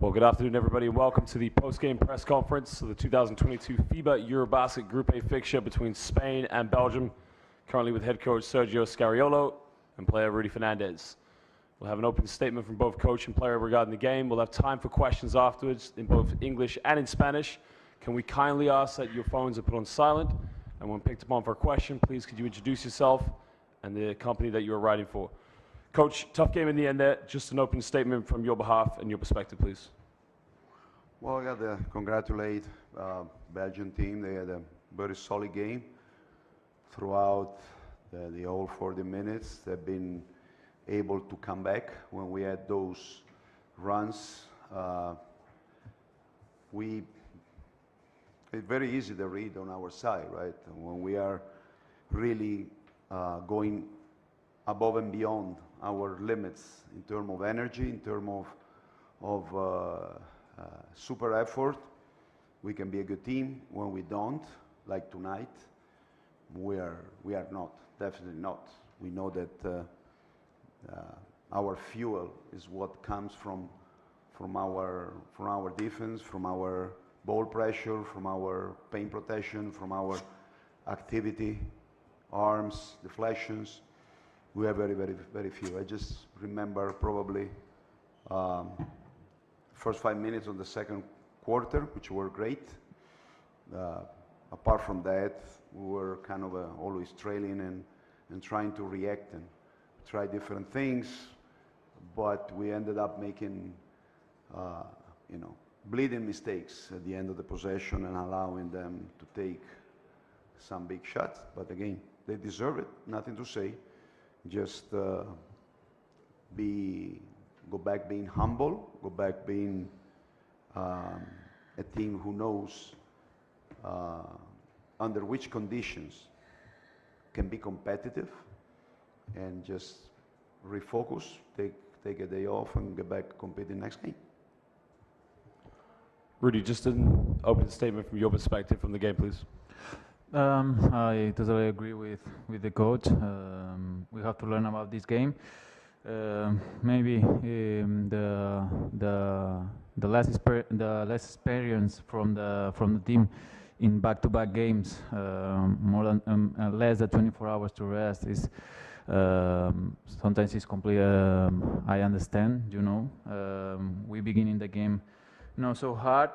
Well, good afternoon, everybody, and welcome to the post-game press conference of the 2022 FIBA EuroBasket Group A fixture between Spain and Belgium, currently with head coach Sergio Scariolo and player Rudy Fernandez. We'll have an opening statement from both coach and player regarding the game. We'll have time for questions afterwards in both English and in Spanish. Can we kindly ask that your phones are put on silent, and when picked upon for a question, please could you introduce yourself and the company that you are writing for. Coach, tough game in the end there. Just an open statement from your behalf and your perspective, please. Well, I got to congratulate Belgian team. They had a very solid game throughout the whole 40 minutes. They've been able to come back when we had those runs. It's very easy to read on our side, right? When we are really going above and beyond our limits in terms of energy, in terms of super effort, we can be a good team. When we don't, like tonight, we are not, definitely not. We know that our fuel is what comes from our defense, from our ball pressure, from our paint protection, from our activity, arms, deflections. We have very few. I just remember probably first 5 minutes of the second quarter, which were great. Apart from that, we were kind of always trailing and trying to react and try different things, but we ended up making, bleeding mistakes at the end of the possession and allowing them to take some big shots. But again, they deserve it. Nothing to say. Just go back being humble, go back being a team who knows under which conditions can be competitive, and just refocus, take a day off and get back competing next game. Rudy, just an open statement from your perspective from the game, please. I totally agree with the coach. We have to learn about this game. Maybe the less experience from the team in back-to-back games, more than less than 24 hours to rest is sometimes it's complete. I understand, we begin in the game not so hard.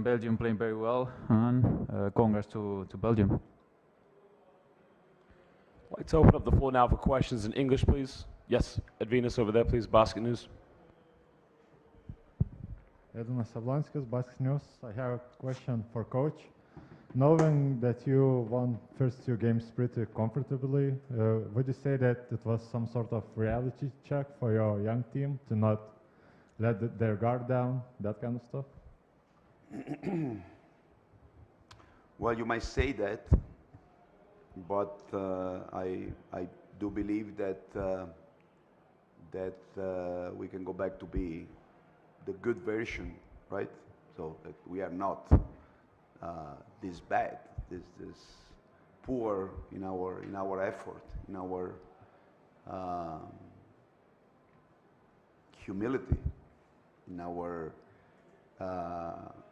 Belgium playing very well, and congrats to Belgium. I'd like to open up the floor now for questions in English, please. Yes, Edvinus over there, please. Basket News. Edvinas Sablonskis, Basket News. I have a question for coach. Knowing that you won first 2 games pretty comfortably, would you say that it was some sort of reality check for your young team to not let their guard down, that kind of stuff? Well, you might say that, but I do believe that we can go back to be the good version, right? So that we are not this bad, this poor in our effort, in our humility, in our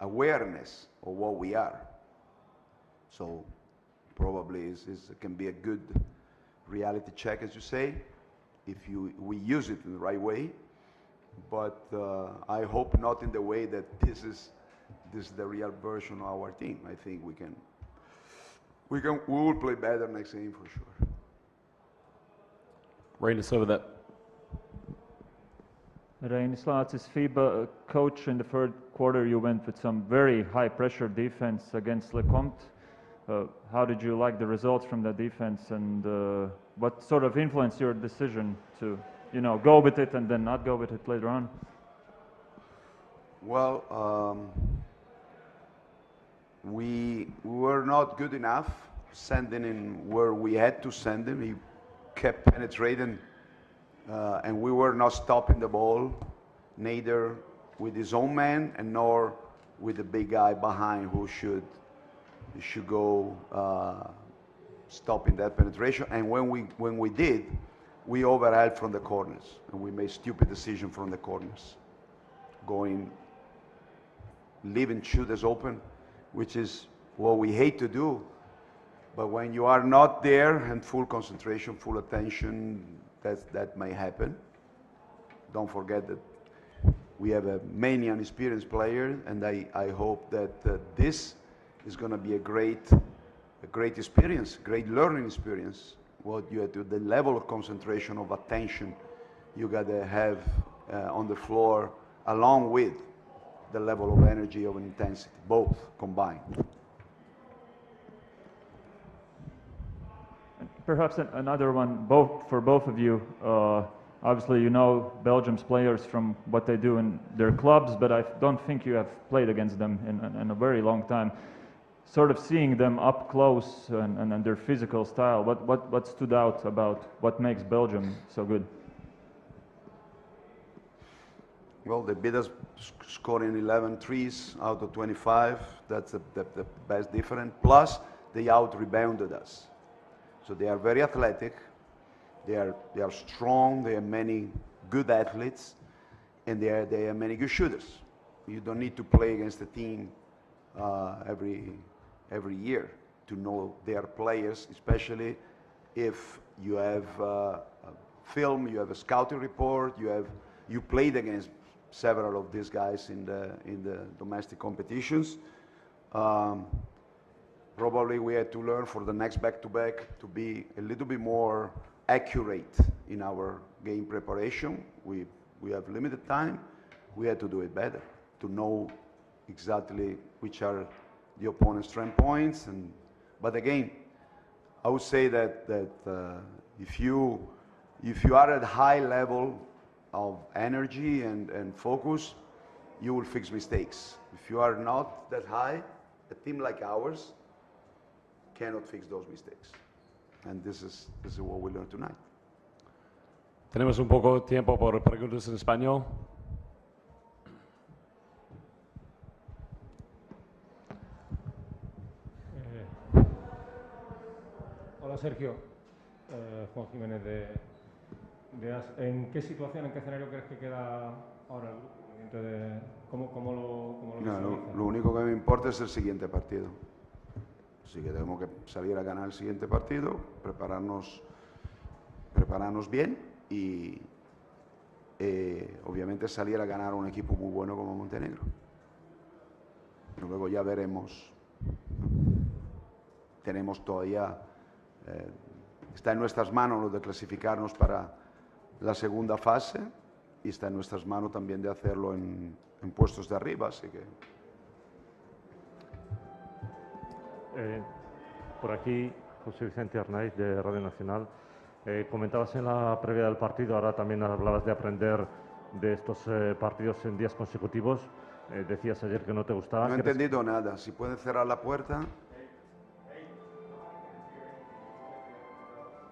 awareness of what we are. So probably it can be a good reality check, as you say, if we use it in the right way. But I hope not in the way that this is the real version of our team. I think we will play better next game for sure. Rainis over there. Rainis Lācis, FIBA coach. In the third quarter, you went with some very high pressure defense against LeCompte. How did you like the results from that defense, and what sort of influenced your decision to, go with it and then not go with it later on? Well, we were not good enough sending him where we had to send him. He kept penetrating, and we were not stopping the ball, neither with his own man and nor with the big guy behind who should go stopping that penetration. And when we did, we overhelped from the corners, and we made stupid decisions from the corners, going leaving shooters open, which is what we hate to do. But when you are not there and full concentration, full attention, that may happen. Don't forget that we have many inexperienced players, and I hope that this is going to be a great experience, great learning experience. What you have to, the level of concentration, of attention you got to have on the floor, along with the level of energy, of intensity, both combined. Perhaps another one, for both of you. Obviously, you know Belgium's players from what they do in their clubs, but I don't think you have played against them in a very long time. Sort of seeing them up close and their physical style, what stood out about what makes Belgium so good? Well, they beat us scoring 11 threes out of 25. That's the best difference. Plus, they out-rebounded us. So they are very athletic. They are strong. They are many good athletes, and they are many good shooters. You don't need to play against a team every year to know they are players, especially if you have film, you have a scouting report, you played against several of these guys in the domestic competitions. Probably we had to learn for the next back-to-back to be a little bit more accurate in our game preparation. We have limited time. We had to do it better to know exactly which are the opponent's strength points. But again, I would say that if you are at high level of energy and focus, you will fix mistakes. If you are not that high, a team like ours cannot fix those mistakes. And this is what we learned tonight. Tenemos un poco de tiempo por preguntas en español. Hola Sergio, Juan Jiménez de AS. ¿En qué situación, en qué escenario crees que queda ahora el grupo? ¿Cómo lo visualizas? Lo único que me importa es el siguiente partido. Así que tenemos que salir a ganar el siguiente partido, prepararnos bien y obviamente salir a ganar un equipo muy bueno como Montenegro. Pero luego ya veremos. Tenemos todavía, está en nuestras manos lo de clasificarnos para la segunda fase y está en nuestras manos también de hacerlo en puestos de arriba, así que... Por aquí, José Vicente Arnaiz, de Radio Nacional. Comentabas en la previa del partido, ahora también hablabas de aprender de estos partidos en días consecutivos. Decías ayer que no te gustaba. No he entendido nada. Si pueden cerrar la puerta.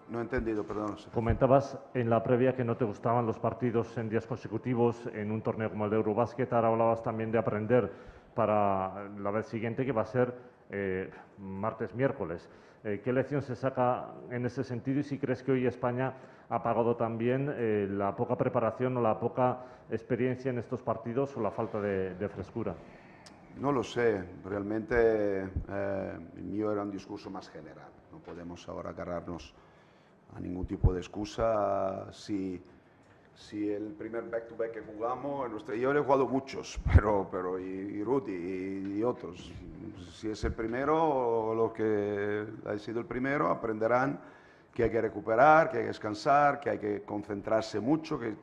No he entendido, perdón. Comentabas en la previa que no te gustaban los partidos en días consecutivos en un torneo como el de EuroBasket. Ahora hablabas también de aprender para la vez siguiente, que va a ser martes, miércoles. ¿Qué lección se saca en ese sentido y si crees que hoy España ha pagado también la poca preparación o la poca experiencia en estos partidos o la falta de frescura? No lo sé. Realmente el mío era un discurso más general. No podemos ahora agarrarnos a ningún tipo de excusa. Si el primer back-to-back que jugamos, yo he jugado muchos, pero y Rudy y otros. Si es el primero, lo que ha sido el primero, aprenderán que hay que recuperar, que hay que descansar, que hay que concentrarse mucho, que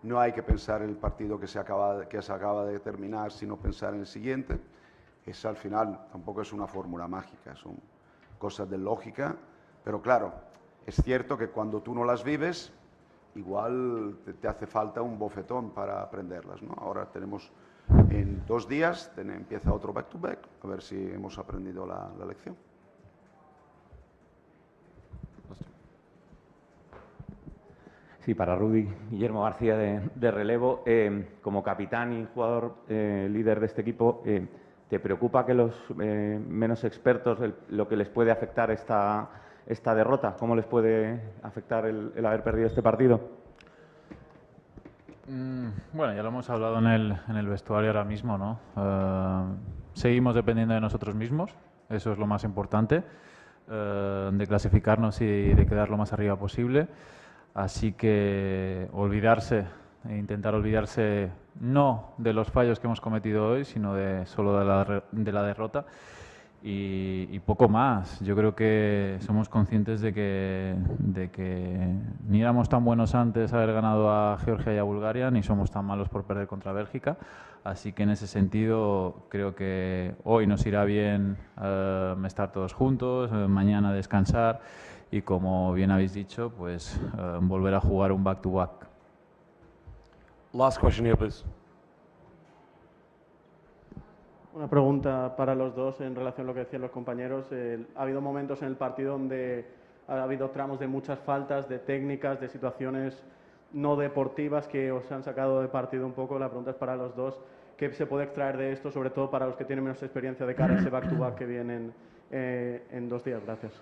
no hay que pensar en el partido que se acaba de terminar, sino pensar en el siguiente. Esa al final tampoco es una fórmula mágica, son cosas de lógica, pero claro, es cierto que cuando tú no las vives, igual te hace falta un bofetón para aprenderlas, ¿no? Ahora tenemos, en 2 días, empieza otro back-to-back, a ver si hemos aprendido la lección. Sí, para Rudy, Guillermo García de relevo. Como capitán y jugador líder de este equipo, ¿te preocupa que los menos expertos, lo que les puede afectar esta derrota? ¿Cómo les puede afectar el haber perdido este partido? Bueno, ya lo hemos hablado en el vestuario ahora mismo, ¿no? Seguimos dependiendo de nosotros mismos, eso es lo más importante, de clasificarnos y de quedar lo más arriba posible. Así que intentar olvidarse no de los fallos que hemos cometido hoy, sino solo de la derrota. Y poco más. Yo creo que somos conscientes de que ni éramos tan buenos antes de haber ganado a Georgia y a Bulgaria, ni somos tan malos por perder contra Bélgica. Así que en ese sentido creo que hoy nos irá bien estar todos juntos, mañana descansar y, como bien habéis dicho, pues volver a jugar un back-to-back. Last question here, please. Una pregunta para los dos en relación a lo que decían los compañeros. Ha habido momentos en el partido donde ha habido tramos de muchas faltas, de técnicas, de situaciones no deportivas que os han sacado de partido un poco. La pregunta es para los dos. ¿Qué se puede extraer de esto, sobre todo para los que tienen menos experiencia de cara a ese back-to-back que vienen en 2 días? Gracias.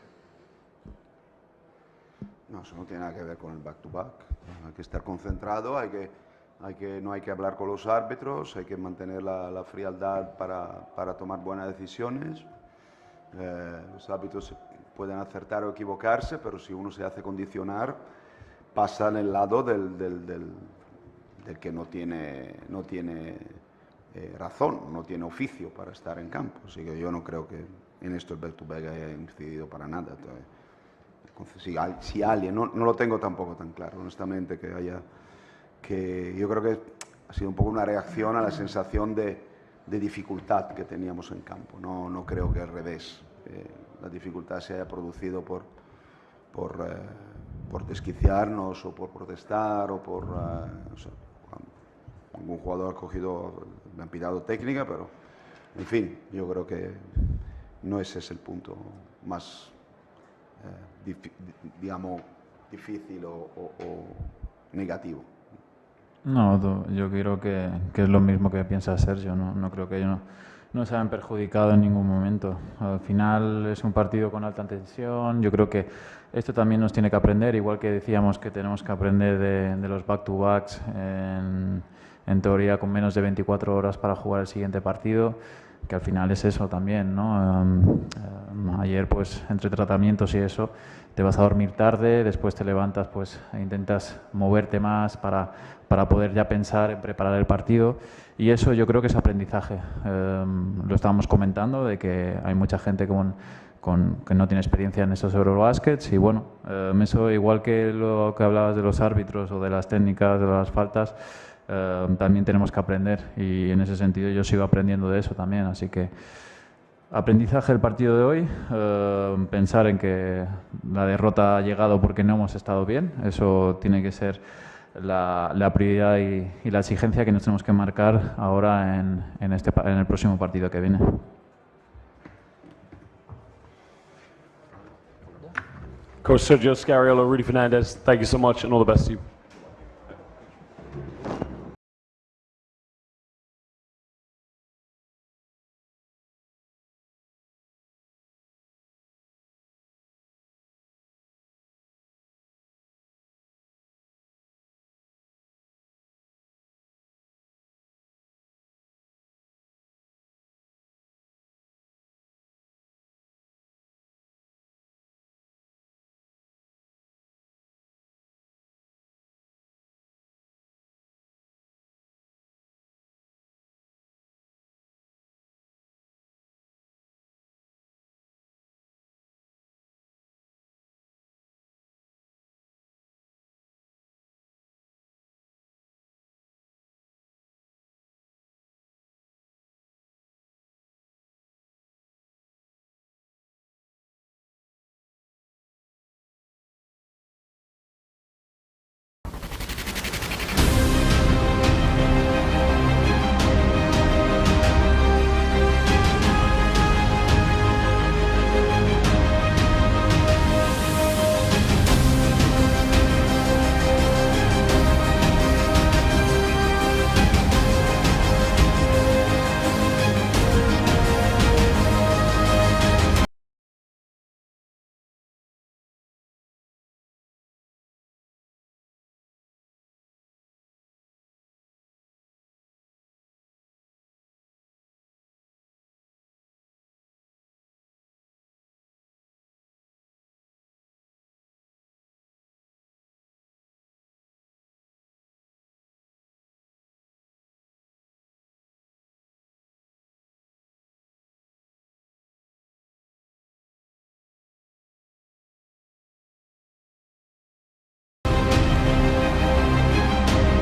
No, eso no tiene nada que ver con el back-to-back. Hay que estar concentrado, no hay que hablar con los árbitros, hay que mantener la frialdad para tomar buenas decisiones. Los árbitros pueden acertar o equivocarse, pero si uno se hace condicionar, pasa en el lado del que no tiene razón, no tiene oficio para estar en campo. Así que yo no creo que en esto el back-to-back haya incidido para nada. Si alguien, no lo tengo tampoco tan claro, honestamente, que yo creo que ha sido un poco una reacción a la sensación de dificultad que teníamos en campo. No creo que al revés, la dificultad se haya producido por desquiciarnos o por protestar o por... o sea, algún jugador le han pitado técnica, pero en fin, yo creo que no ese es el punto más, digamos, difícil o negativo. No, yo creo que es lo mismo que piensa Sergio. No creo que ellos no se hayan perjudicado en ningún momento. Al final es un partido con alta tensión. Yo creo que esto también nos tiene que aprender, igual que decíamos que tenemos que aprender de los back-to-backs en teoría con menos de 24 horas para jugar el siguiente partido, que al final es eso también, ¿no? Ayer, pues, entre tratamientos y eso, te vas a dormir tarde, después te levantas, pues, e intentas moverte más para poder ya pensar en preparar el partido, y eso yo creo que es aprendizaje. Lo estábamos comentando, de que hay mucha gente que no tiene experiencia en estos EuroBaskets, y bueno, eso, igual que lo que hablabas de los árbitros o de las técnicas, de las faltas, también tenemos que aprender, y en ese sentido yo sigo aprendiendo de eso también. Así que aprendizaje del partido de hoy, pensar en que la derrota ha llegado porque no hemos estado bien. Eso tiene que ser la prioridad y la exigencia que nos tenemos que marcar ahora en el próximo partido que viene. Coach Sergio Scariolo, Rudy Fernandez, thank you so much and all the best to you.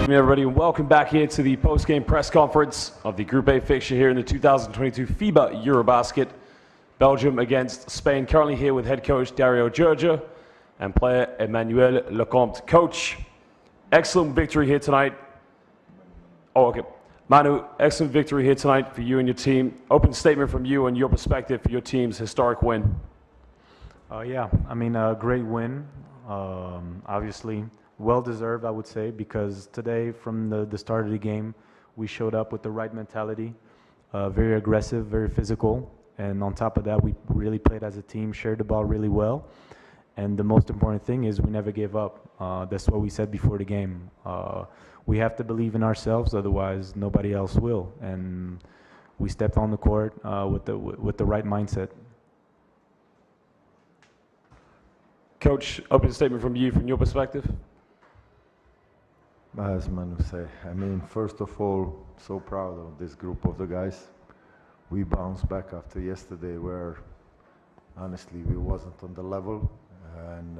Everybody, and welcome back here to the post-game press conference of the Group A fixture here in the 2022 FIBA EuroBasket. Belgium against Spain. Currently here with head coach Dario Gergia and player Emmanuel Lecomte. Coach, excellent victory here tonight. Oh, okay. Manu, excellent victory here tonight for you and your team. Open statement from you and your perspective for your team's historic win. Yeah, I mean, a great win. Obviously, well-deserved, I would say, because today, from the start of the game, we showed up with the right mentality, very aggressive, very physical, and on top of that, we really played as a team, shared the ball really well, and the most important thing is we never gave up. That's what we said before the game. We have to believe in ourselves, otherwise nobody else will, and we stepped on the court with the right mindset. Coach, open statement from you, from your perspective. As Manu say, I mean, first of all, so proud of this group of the guys. We bounced back after yesterday where, honestly, we wasn't on the level, and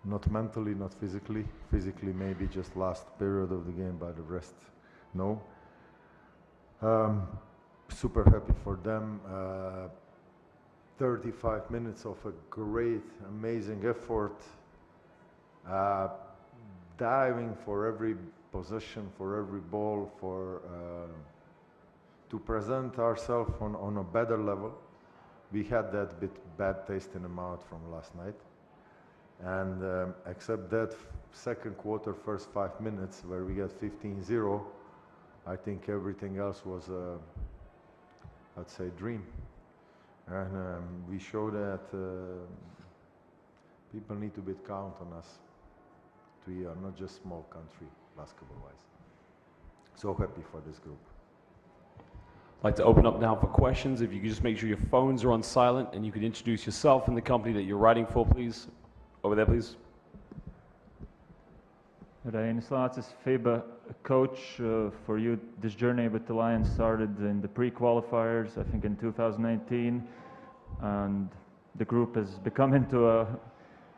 not mentally, not physically. Physically, maybe just last period of the game, but the rest, no. Super happy for them. 35 minutes of a great, amazing effort. Diving for every possession, for every ball, to present ourselves on a better level. We had that bit bad taste in the mouth from last night, and except that second quarter, first 5 minutes where we got 15-0, I think everything else was, I'd say, dream. And we show that people need to count on us. We are not just small country basketball-wise. So happy for this group. I'd like to open up now for questions. If you could just make sure your phones are on silent and you could introduce yourself and the company that you're writing for, please. Over there, please. Ryan Slats, FIBA coach. For you, this journey with the Lions started in the pre-qualifiers, I think in 2019, and the group has become into a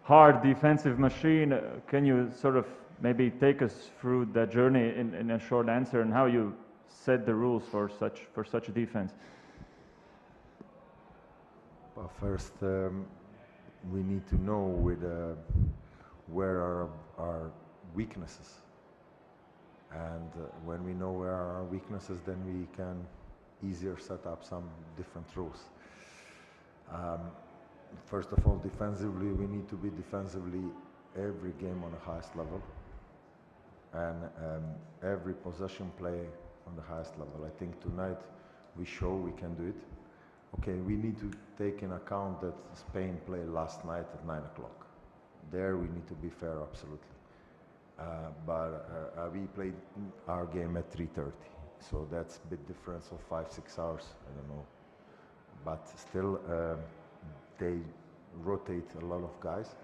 hard defensive machine. Can you sort of maybe take us through that journey in a short answer, and how you set the rules for such a defense? Well, first, we need to know where are our weaknesses, and when we know where are our weaknesses, then we can easier set up some different rules. First of all, defensively, we need to be defensively every game on the highest level, and every possession play on the highest level. I think tonight we show we can do it. Okay, we need to take in account that Spain played last night at 9 o'clock. There we need to be fair, absolutely. But we played our game at 3:30, so that's a bit difference of 5-6 hours, I don't know. But still, they rotate a lot of guys.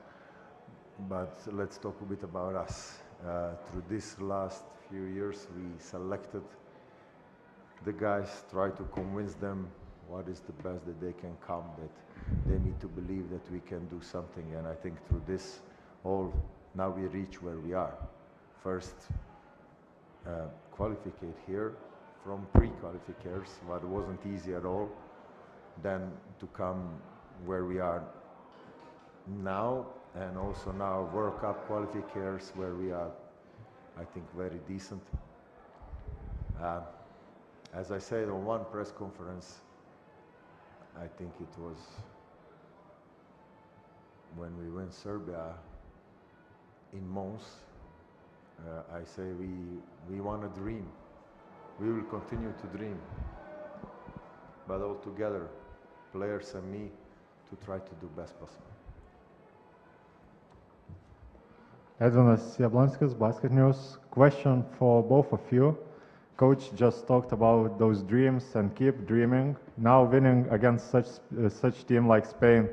But let's talk a bit about us. Through this last few years, we selected the guys, try to convince them what is the best that they can come, that they need to believe that we can do something. And I think through this all, now we reach where we are. First, qualificate here from pre-qualifiers, what wasn't easy at all. Then to come where we are now, and also now World Cup qualifiers where we are, I think, very decent. As I said on one press conference, I think it was when we win Serbia in Mons, I say we want to dream. We will continue to dream, but all together, players and me, to try to do best possible. Edvinas Jablonskis, Basket News. Question for both of you. Coach just talked about those dreams and keep dreaming. Now winning against such team like Spain,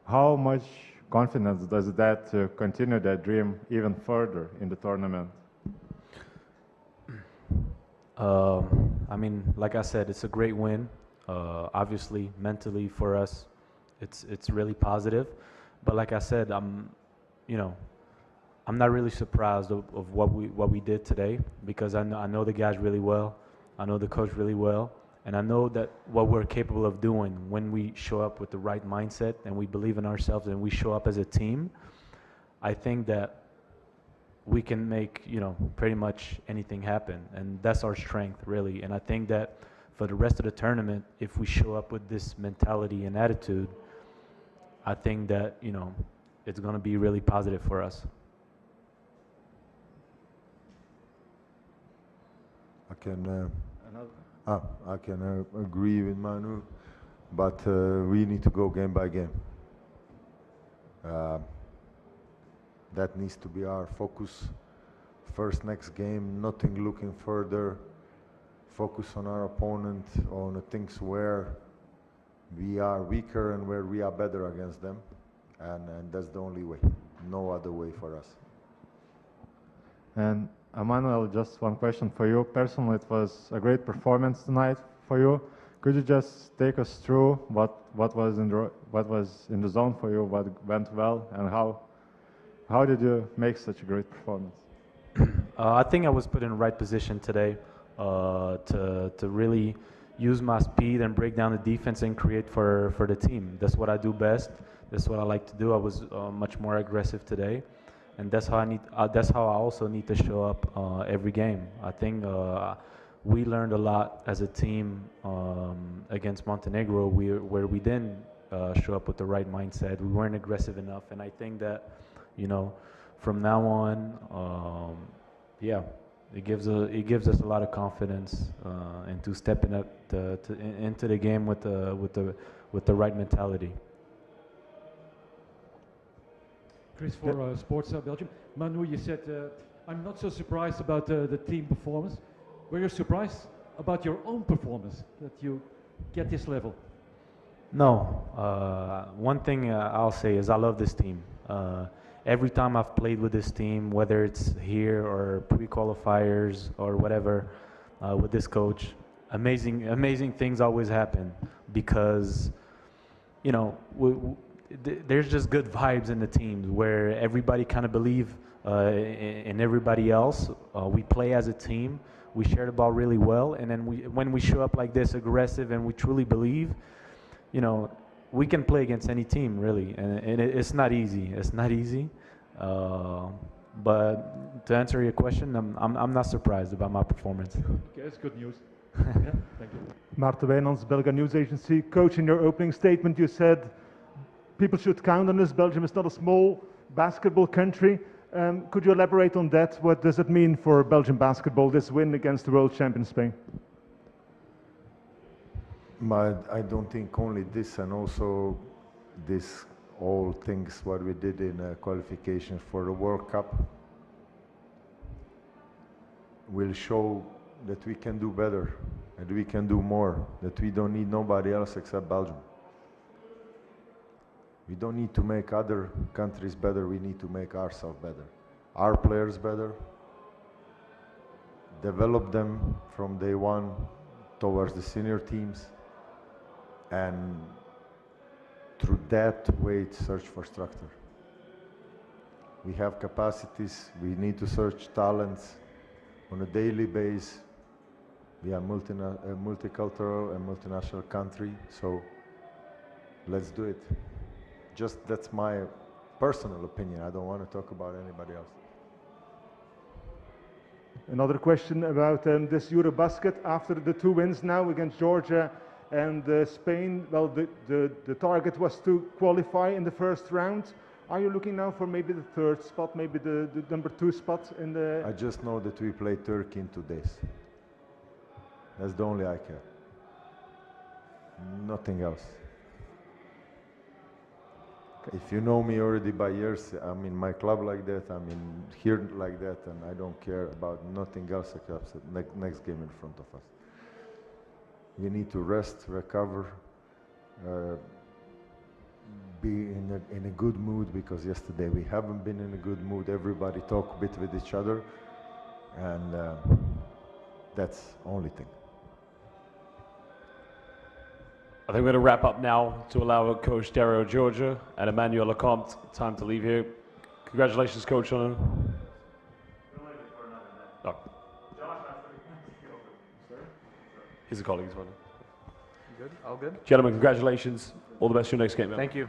how much confidence does that continue that dream even further in the tournament? I mean, like I said, it's a great win. Obviously, mentally for us, it's really positive. But like I said, you know, I'm not really surprised of what we did today, because I know the guys really well, I know the coach really well, and I know that what we're capable of doing when we show up with the right mindset and we believe in ourselves and we show up as a team. I think that we can make, you know, pretty much anything happen, and that's our strength really. And I think that for the rest of the tournament, if we show up with this mentality and attitude, I think that, you know, it's going to be really positive for us. I can agree with Manu, but we need to go game by game. That needs to be our focus. First, next game, nothing looking further. Focus on our opponent, on the things where we are weaker and where we are better against them, and that's the only way. No other way for us. And Emmanuel, just one question for you. Personally, it was a great performance tonight for you. Could you just take us through what was in the zone for you, what went well, and how did you make such a great performance? I think I was put in the right position today to really use my speed and break down the defense and create for the team. That's what I do best. That's what I like to do. I was much more aggressive today, and that's how I also need to show up every game. I think we learned a lot as a team against Montenegro, where we didn't show up with the right mindset. We weren't aggressive enough, and I think that, you know, from now on, yeah, it gives us a lot of confidence into stepping up into the game with the right mentality. Chris for Sports Belgium. Manu, you said I'm not so surprised about the team performance. Were you surprised about your own performance, that you get this level? No. One thing I'll say is I love this team. Every time I've played with this team, whether it's here or pre-qualifiers or whatever, with this coach, amazing things always happen, because, you know, there's just good vibes in the teams where everybody kind of believe in everybody else. We play as a team. We share the ball really well, and then when we show up like this, aggressive, and we truly believe, you know, we can play against any team really, and it's not easy. It's not easy. But to answer your question, I'm not surprised about my performance. Okay, that's good news. Yeah, thank you. Maarten Wijnands, Belga News Agency. Coach, in your opening statement, you said people should count on us. Belgium is not a small basketball country. Could you elaborate on that? What does it mean for Belgian basketball, this win against the world champion Spain? I don't think only this, and also this all things what we did in qualification for the World Cup will show that we can do better, that we can do more, that we don't need nobody else except Belgium. We don't need to make other countries better, we need to make ourselves better. Our players better, develop them from day one towards the senior teams, and through that way search for structure. We have capacities, we need to search talents on a daily basis. We are a multicultural and multinational country, so let's do it. Just that's my personal opinion. I don't want to talk about anybody else. Another question about this EuroBasket. After the 2 wins now against Georgia and Spain, well, the target was to qualify in the first round. Are you looking now for maybe the 3rd spot, maybe the number 2 spot in the... I just know that we play Turkey in 2 days. That's the only I care. Nothing else. If you know me already by years, I'm in my club like that, I'm in here like that, and I don't care about nothing else except the next game in front of us. We need to rest, recover, be in a good mood, because yesterday we haven't been in a good mood. Everybody talk a bit with each other, and that's the only thing. I think we're going to wrap up now to allow Coach Dario Georgia and Emmanuel Lecomte time to leave here. Congratulations, Coach, on oh. He's a colleague as well. Good? All good? Gentlemen, congratulations. All the best for your next game. Man. Thank you.